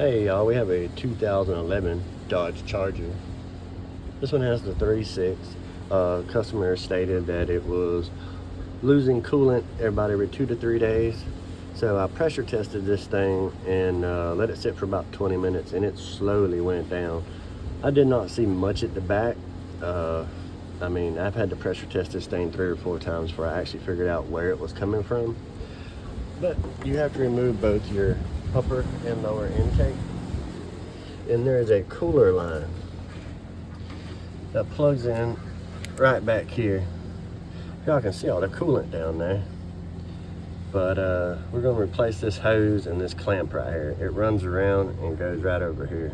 Hey y'all, we have a 2011 Dodge Charger. This one has the 3.6. Customer stated that it was losing coolant about every 2 to 3 days. So I pressure tested this thing and let it sit for about 20 minutes and it slowly went down. I did not see much at the back. I mean, I've had to pressure test this thing 3 or 4 times before I actually figured out where it was coming from. But you have to remove both your upper and lower intake. And there is a cooler line that plugs in right back here. Y'all can see all the coolant down there. But we're gonna replace this hose and this clamp right here. It runs around and goes right over here.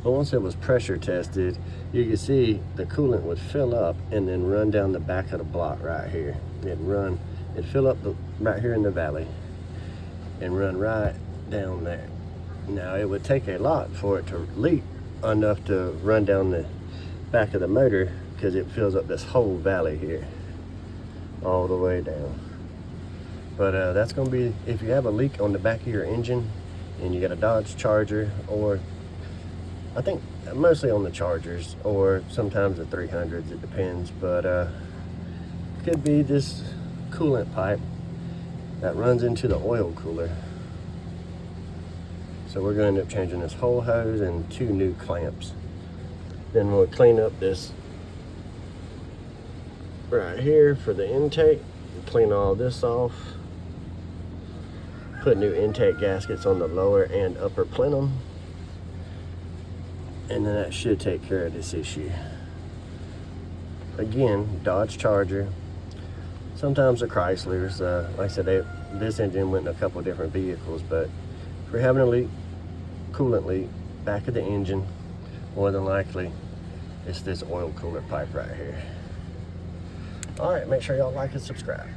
But once it was pressure tested, you can see the coolant would fill up and then run down the back of the block right here. It'd fill up right here in the valley and run right down there. Now it would take a lot for it to leak enough to run down the back of the motor, because it fills up this whole valley here all the way down. But that's going to be, if you have a leak on the back of your engine and you got a Dodge Charger, or I think mostly on the Chargers or sometimes the 300s, it depends, but could be this coolant pipe that runs into the oil cooler. So we're going to end up changing this whole hose and 2 new clamps. Then we'll clean up this right here for the intake, clean all this off, put new intake gaskets on the lower and upper plenum, and then that should take care of this issue. Again, Dodge Charger, sometimes the Chryslers. Like I said, this engine went in a couple different vehicles, but if we're having a leak, coolant leak, back of the engine, more than likely it's this oil cooler pipe right here. All right, make sure y'all like and subscribe.